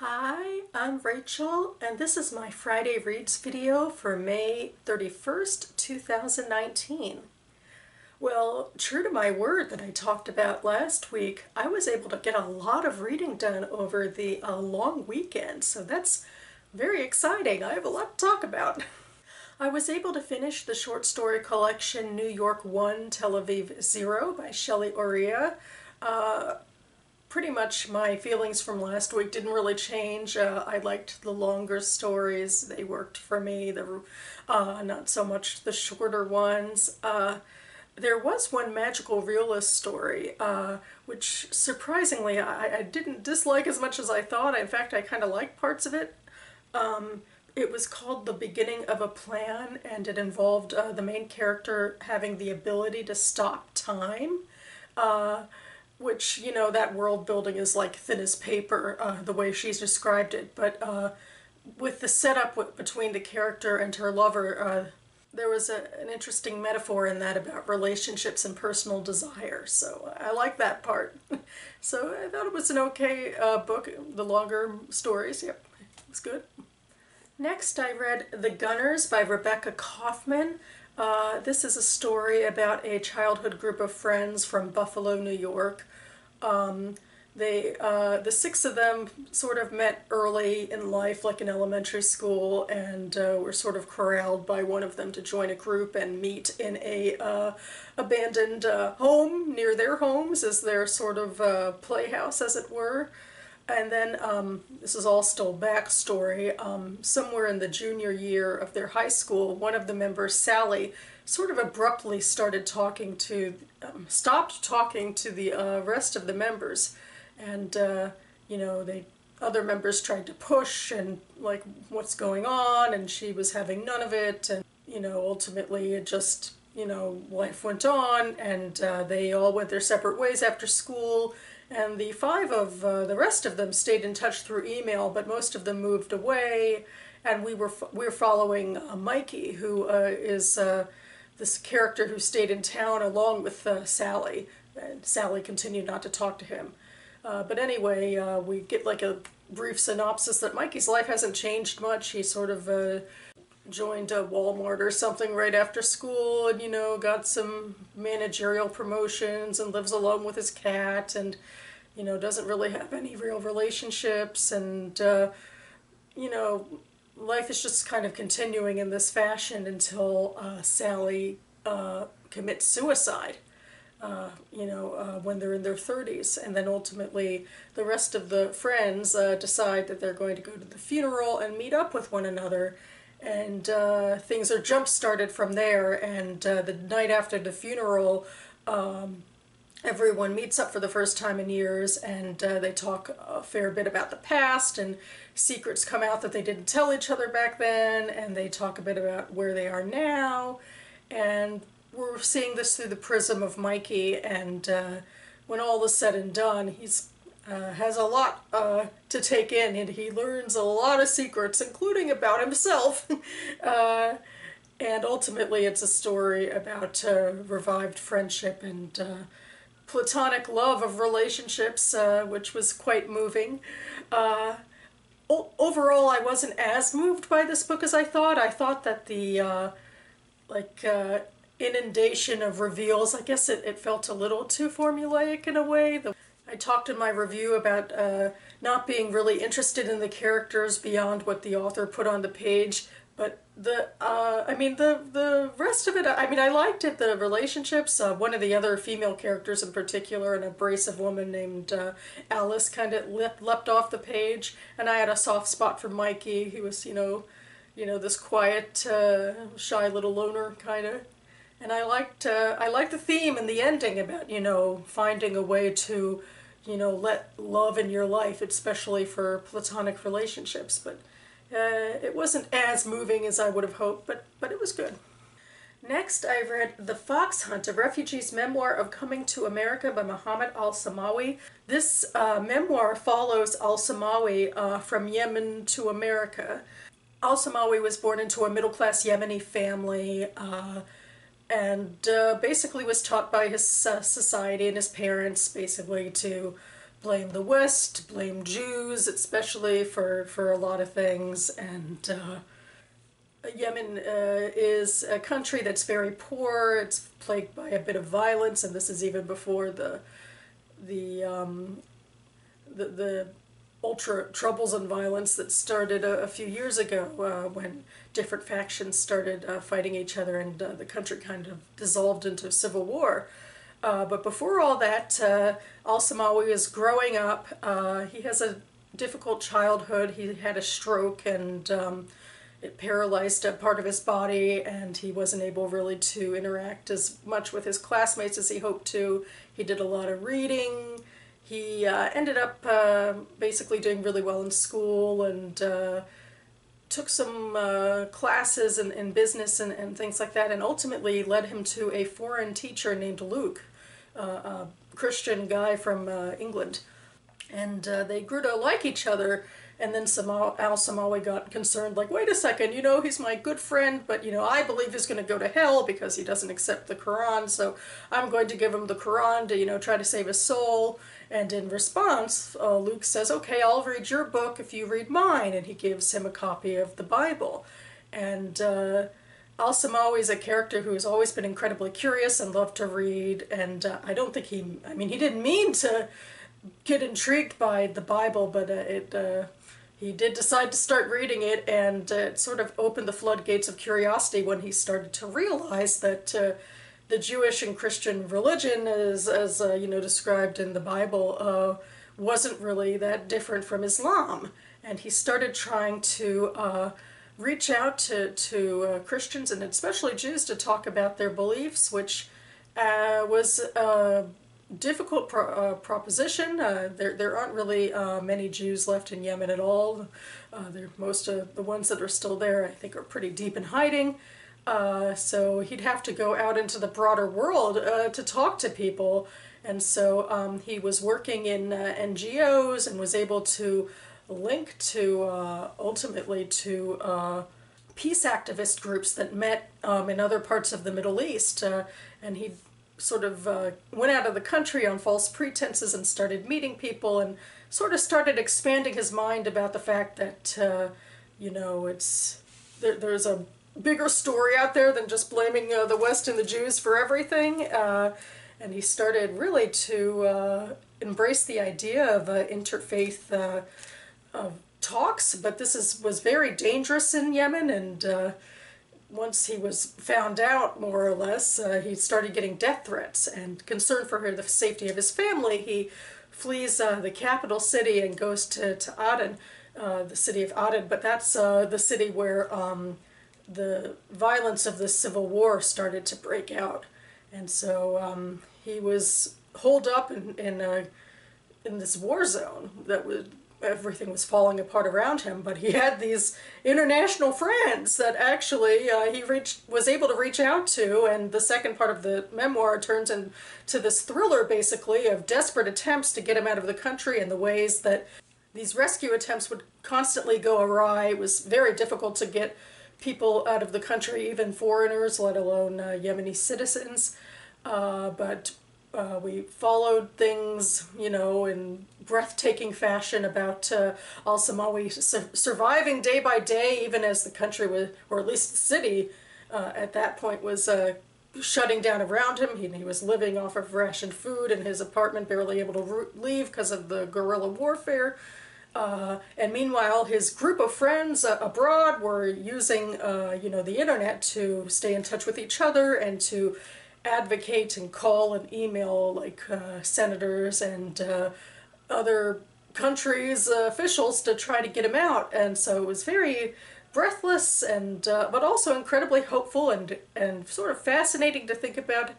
Hi, I'm Rachel, and this is my Friday Reads video for May 31st, 2019. Well, true to my word that I talked about last week, I was able to get a lot of reading done over the long weekend, so that's very exciting. I have a lot to talk about. I was able to finish the short story collection New York 1, Tel Aviv 0 by Shelly Oria. Pretty much my feelings from last week didn't really change. I liked the longer stories. They worked for me. Not so much the shorter ones. There was one magical realist story, which surprisingly I didn't dislike as much as I thought. In fact, I kind of liked parts of it. It was called The Beginning of a Plan, and it involved the main character having the ability to stop time. Which, you know, that world building is like thin as paper, the way she's described it. But with the setup between the character and her lover, there was an interesting metaphor in that about relationships and personal desire. So I like that part. So I thought it was an okay book. The longer stories, yep, it was good. Next I read The Gunners by Rebecca Kauffman. This is a story about a childhood group of friends from Buffalo, New York. The six of them sort of met early in life, like in elementary school, and were sort of corralled by one of them to join a group and meet in a abandoned home near their homes as their sort of playhouse, as it were. And then, this is all still backstory, somewhere in the junior year of their high school, one of the members, Sally, sort of abruptly stopped talking to the rest of the members. And, you know, other members tried to push and, like, what's going on, and she was having none of it. And, you know, ultimately it just, you know, life went on, and they all went their separate ways after school. And the five of the rest of them stayed in touch through email, but most of them moved away. And we were following Mikey, who is this character who stayed in town along with Sally. And Sally continued not to talk to him. But anyway, we get like a brief synopsis that Mikey's life hasn't changed much. He sort of joined a Walmart or something right after school, and, you know, got some managerial promotions and lives alone with his cat, and, you know, doesn't really have any real relationships, and, you know, life is just kind of continuing in this fashion until Sally commits suicide, you know, when they're in their 30s, and then ultimately the rest of the friends decide that they're going to go to the funeral and meet up with one another. And things are jump-started from there, and the night after the funeral, everyone meets up for the first time in years, and they talk a fair bit about the past, and secrets come out that they didn't tell each other back then, and they talk a bit about where they are now, and we're seeing this through the prism of Mikey, and when all is said and done, he's has a lot to take in, and he learns a lot of secrets, including about himself. And ultimately it's a story about revived friendship and platonic love of relationships, which was quite moving. Overall, I wasn't as moved by this book as I thought. I thought that the inundation of reveals, I guess it felt a little too formulaic in a way. I talked in my review about not being really interested in the characters beyond what the author put on the page, but the rest of it, I mean, I liked it, the relationships. One of the other female characters in particular, an abrasive woman named Alice, kind of leapt off the page, and I had a soft spot for Mikey, who was, you know, this quiet, shy little loner, kind of. And I liked the theme and the ending about, you know, finding a way to, you know, let love in your life, especially for platonic relationships. But it wasn't as moving as I would have hoped, but it was good. Next, I read The Fox Hunt, a refugee's memoir of coming to America by Mohammed al-Samawi. This memoir follows al-Samawi from Yemen to America. Al-Samawi was born into a middle-class Yemeni family, and basically was taught by his society and his parents basically to blame the West, blame Jews, especially for a lot of things, and Yemen is a country that's very poor. It's plagued by a bit of violence, and this is even before the ultra troubles and violence that started a few years ago when different factions started fighting each other, and the country kind of dissolved into civil war. But before all that, Al-Samawi is growing up. He has a difficult childhood. He had a stroke, and it paralyzed a part of his body, and he wasn't able really to interact as much with his classmates as he hoped to. He did a lot of reading. He ended up basically doing really well in school, and took some classes in business and things like that, and ultimately led him to a foreign teacher named Luke, a Christian guy from England. And they grew to like each other, and then Al-Samawi got concerned, like, wait a second, you know, he's my good friend, but, you know, I believe he's going to go to hell because he doesn't accept the Quran, so I'm going to give him the Quran to, you know, try to save his soul. And in response, Luke says, okay, I'll read your book if you read mine, and he gives him a copy of the Bible. And Al-Samawi is a character who has always been incredibly curious and loved to read, and I don't think he didn't mean to get intrigued by the Bible, but he did decide to start reading it, and it sort of opened the floodgates of curiosity when he started to realize that the Jewish and Christian religion, as you know, described in the Bible, wasn't really that different from Islam. And he started trying to reach out to Christians, and especially Jews, to talk about their beliefs, which was difficult proposition. There aren't really many Jews left in Yemen at all. Most of the ones that are still there, I think, are pretty deep in hiding. So he'd have to go out into the broader world to talk to people. And so he was working in NGOs and was able to link to, ultimately, to peace activist groups that met in other parts of the Middle East. And he sort of went out of the country on false pretenses and started meeting people, and sort of started expanding his mind about the fact that, you know, there's a bigger story out there than just blaming the West and the Jews for everything. And he started really to embrace the idea of interfaith talks, but this was very dangerous in Yemen, and once he was found out, more or less, he started getting death threats, and concerned for the safety of his family, he flees the capital city and goes to Aden, the city of Aden, but that's the city where the violence of the civil war started to break out. And so he was holed up in this war zone that everything was falling apart around him, but he had these international friends that actually he was able to reach out to, and the second part of the memoir turns into this thriller, basically, of desperate attempts to get him out of the country, and the ways that these rescue attempts would constantly go awry. It was very difficult to get people out of the country, even foreigners, let alone Yemeni citizens, but we followed things, you know, in breathtaking fashion about Al-Samawi surviving day by day, even as the country was, or at least the city at that point, was shutting down around him. He was living off of rationed food in his apartment, barely able to leave because of the guerrilla warfare. And meanwhile, his group of friends abroad were using, you know, the internet to stay in touch with each other and to advocate and call and email, like, senators and other countries' officials to try to get him out. And so it was very breathless, and but also incredibly hopeful, and sort of fascinating to think about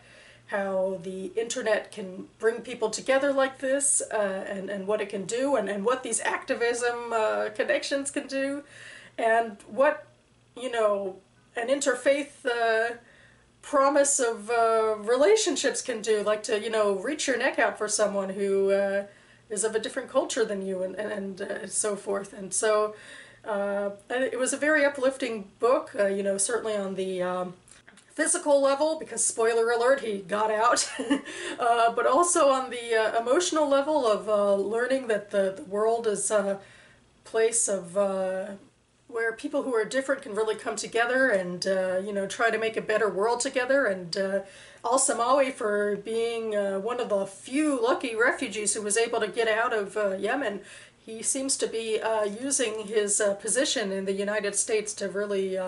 how the internet can bring people together like this, and what it can do, and what these activism connections can do, and what, you know, an interfaith promise of relationships can do, like to, you know, reach your neck out for someone who is of a different culture than you, and so forth. And so it was a very uplifting book, you know, certainly on the physical level, because spoiler alert, he got out, but also on the emotional level of learning that the world is a place of where people who are different can really come together and you know, try to make a better world together. And all Samawi for being one of the few lucky refugees who was able to get out of Yemen. He seems to be using his position in the United States to really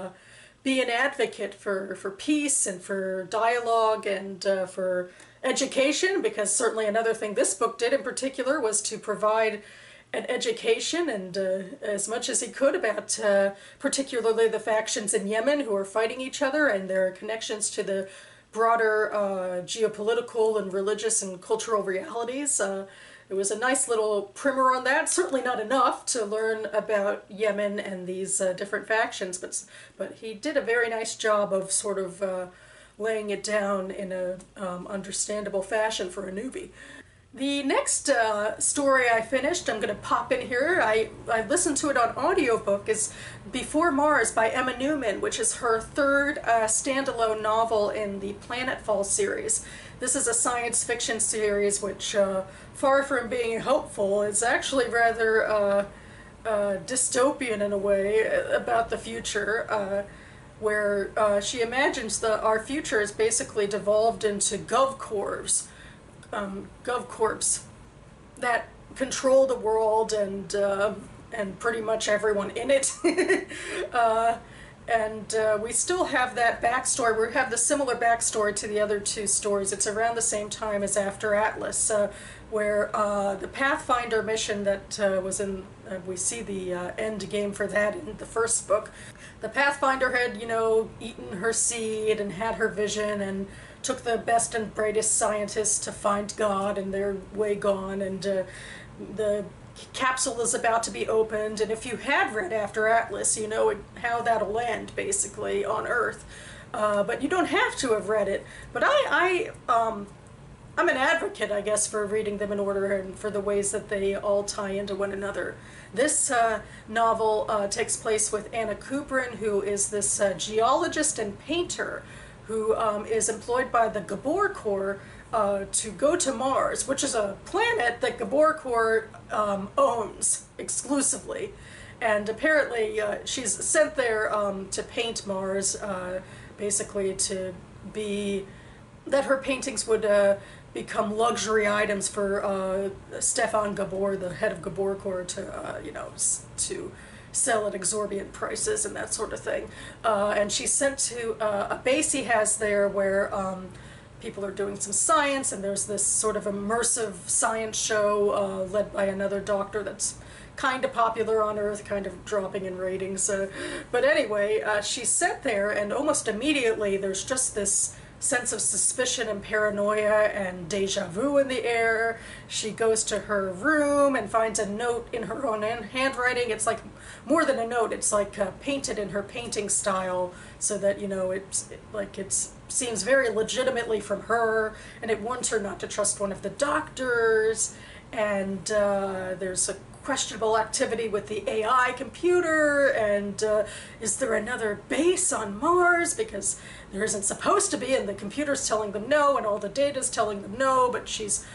be an advocate for peace and for dialogue and for education, because certainly another thing this book did in particular was to provide an education and as much as he could about particularly the factions in Yemen who are fighting each other and their connections to the broader geopolitical and religious and cultural realities. It was a nice little primer on that. Certainly not enough to learn about Yemen and these different factions, but he did a very nice job of sort of laying it down in a understandable fashion for a newbie. The next story I finished, I'm going to pop in here, I listened to it on audiobook, is Before Mars by Emma Newman, which is her third standalone novel in the Planetfall series. This is a science fiction series which, far from being hopeful, is actually rather dystopian in a way about the future, where she imagines our future is basically devolved into GovCorps that control the world and pretty much everyone in it. And we still have that backstory. We have the similar backstory to the other two stories. It's around the same time as After Atlas, where the Pathfinder mission that was in, we see the end game for that in the first book. The Pathfinder had, you know, eaten her seed and had her vision and took the best and brightest scientists to find God, and they're way gone, and the capsule is about to be opened, and if you had read After Atlas, you know how that'll end, basically, on Earth. But you don't have to have read it. But I'm an advocate, I guess, for reading them in order and for the ways that they all tie into one another. This novel takes place with Anna Kuprin, who is this geologist and painter who is employed by the Gabor Corps to go to Mars, which is a planet that Gabor Corps owns exclusively. And apparently she's sent there to paint Mars, basically to be, that her paintings would become luxury items for Stefan Gabor, the head of Gabor Corps, to, you know, to sell at exorbitant prices and that sort of thing. And she's sent to a base he has there where people are doing some science, and there's this sort of immersive science show led by another doctor that's kind of popular on Earth, kind of dropping in ratings. But anyway, she's sent there, and almost immediately there's just this sense of suspicion and paranoia and deja vu in the air. She goes to her room and finds a note in her own handwriting. It's like more than a note, it's like painted in her painting style, so that, you know, it seems very legitimately from her, and it warns her not to trust one of the doctors, and there's a questionable activity with the AI computer, and is there another base on Mars, because there isn't supposed to be, and the computer's telling them no, and all the data's telling them no, but she's,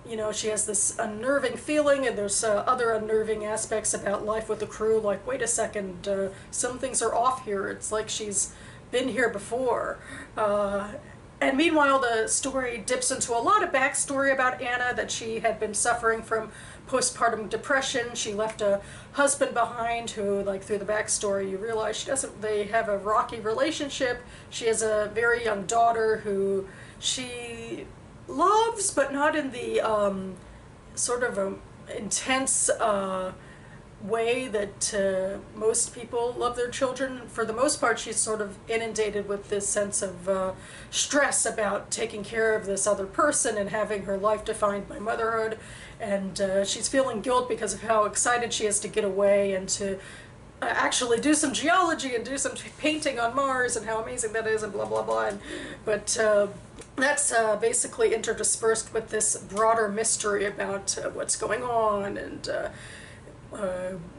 you know, she has this unnerving feeling, and there's other unnerving aspects about life with the crew, like, wait a second, some things are off here, it's like she's been here before. And meanwhile, the story dips into a lot of backstory about Anna, that she had been suffering from postpartum depression. She left a husband behind who, like, through the backstory, you realize they have a rocky relationship. She has a very young daughter who she loves, but not in the sort of intense way that most people love their children. For the most part, she's sort of inundated with this sense of stress about taking care of this other person and having her life defined by motherhood, and she's feeling guilt because of how excited she is to get away and to actually do some geology and do some painting on Mars and how amazing that is and blah blah blah. But that's basically interdispersed with this broader mystery about what's going on and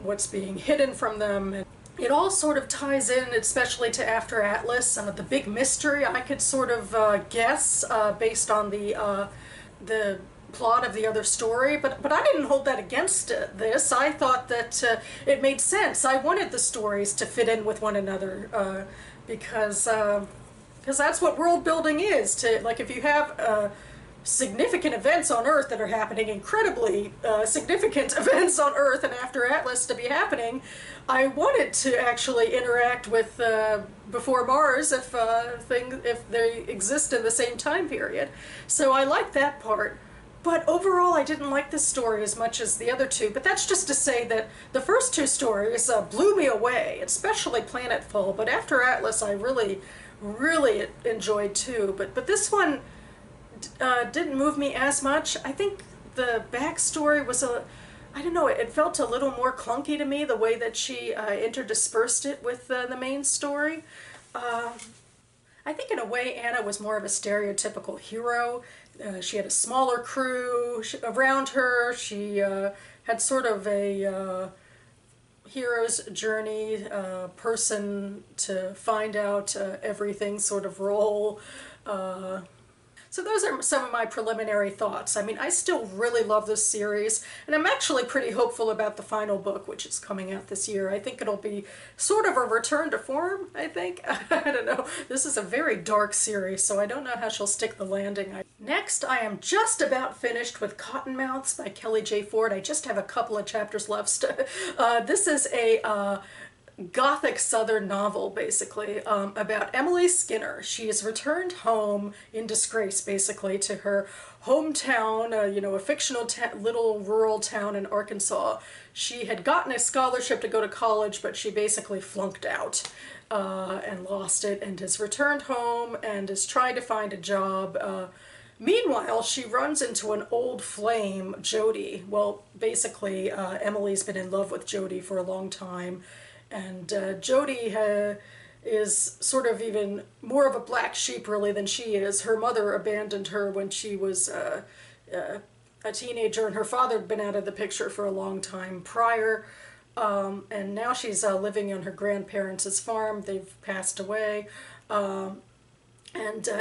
what's being hidden from them. And It all sort of ties in, especially to After Atlas. The big mystery I could sort of guess based on the plot of the other story, but I didn't hold that against this. I thought that it made sense. I wanted the stories to fit in with one another because that's what world building is. To, like, if you have significant events on Earth that are happening, incredibly significant events on Earth and After Atlas to be happening, I wanted to actually interact with Before Mars if they exist in the same time period. So I like that part. But overall, I didn't like this story as much as the other two. But that's just to say that the first two stories blew me away, especially Planetfall. But After Atlas, I really, really enjoyed too. But this one didn't move me as much. I think the backstory was I don't know, it felt a little more clunky to me, the way that she interdispersed it with the main story. I think in a way Anna was more of a stereotypical hero. She had a smaller crew around her. She had sort of a hero's journey, person to find out everything sort of role. So those are some of my preliminary thoughts. I mean, I still really love this series, and I'm actually pretty hopeful about the final book, which is coming out this year. I think it'll be sort of a return to form, I think. I don't know. This is a very dark series, so I don't know how she'll stick the landing. Next, I am just about finished with Cottonmouths by Kelly J. Ford. I just have a couple of chapters left. This is a Gothic Southern novel, basically, about Emily Skinner. She has returned home in disgrace, basically, to her hometown, you know, a fictional little rural town in Arkansas. She had gotten a scholarship to go to college, but she basically flunked out and lost it, and has returned home and is trying to find a job. Meanwhile, she runs into an old flame, Jody. Well, basically, Emily's been in love with Jody for a long time. And Jody is sort of even more of a black sheep, really, than she is. Her mother abandoned her when she was a teenager, and her father had been out of the picture for a long time prior. And now she's living on her grandparents' farm. They've passed away. And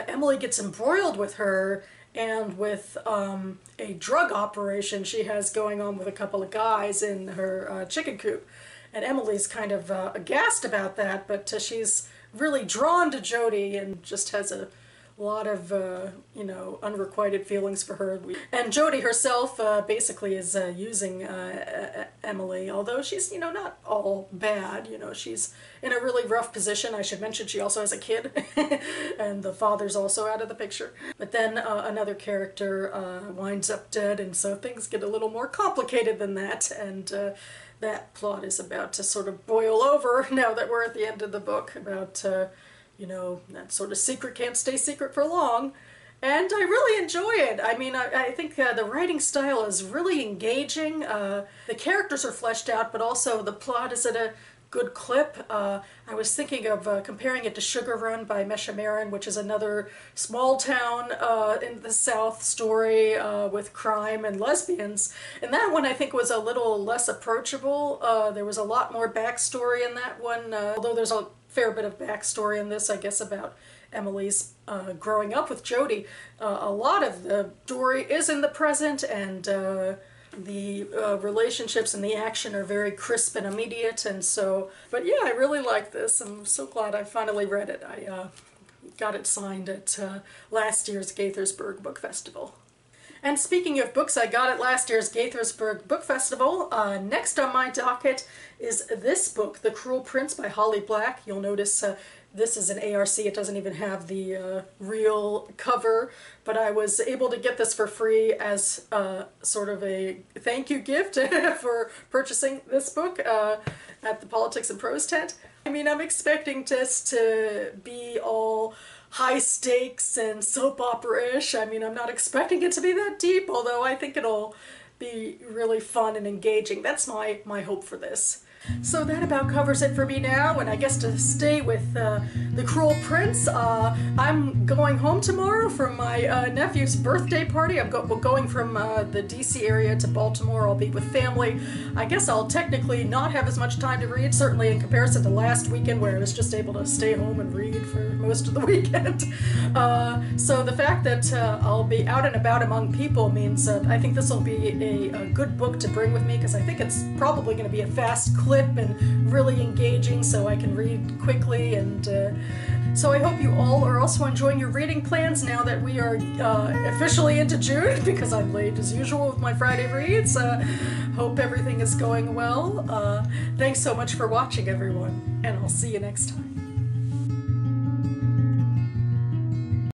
Emily gets embroiled with her and with a drug operation she has going on with a couple of guys in her chicken coop. And Emily's kind of aghast about that, but she's really drawn to Jody and just has a lot of, you know, unrequited feelings for her. And Jody herself basically is using Emily, although she's, you know, not all bad. You know, she's in a really rough position. I should mention she also has a kid, and the father's also out of the picture. But then another character winds up dead, and so things get a little more complicated than that, and that plot is about to sort of boil over now that we're at the end of the book, about, you know, that sort of secret can't stay secret for long. And I really enjoy it. I mean, I think the writing style is really engaging. The characters are fleshed out, but also the plot is at a good clip. I was thinking of comparing it to Sugar Run by Mesha Marin, which is another small town in the South story with crime and lesbians. And that one I think was a little less approachable. There was a lot more backstory in that one, although there's a fair bit of backstory in this, I guess, about Emily's growing up with Jody. A lot of the story is in the present, and the relationships and the action are very crisp and immediate, and so, but yeah, I really like this. I'm so glad I finally read it. I got it signed at last year's Gaithersburg Book Festival. And speaking of books I got at last year's Gaithersburg Book Festival, next on my docket is this book, The Cruel Prince by Holly Black. You'll notice this is an ARC. It doesn't even have the real cover, but I was able to get this for free as sort of a thank you gift for purchasing this book at the Politics and Prose tent. I mean, I'm expecting this to be all high stakes and soap opera-ish. I mean, I'm not expecting it to be that deep, although I think it'll be really fun and engaging. That's my hope for this. So that about covers it for me now, and I guess to stay with the Cruel Prince, I'm going home tomorrow from my nephew's birthday party. I'm going from the DC area to Baltimore. I'll be with family. I guess I'll technically not have as much time to read, certainly in comparison to last weekend where I was just able to stay home and read for most of the weekend. So the fact that I'll be out and about among people means I think this will be a good book to bring with me, because I think it's probably going to be a fast clip and really engaging, so I can read quickly. And so I hope you all are also enjoying your reading plans now that we are officially into June, because I'm late as usual with my Friday reads. Hope everything is going well. Thanks so much for watching, everyone, and I'll see you next time.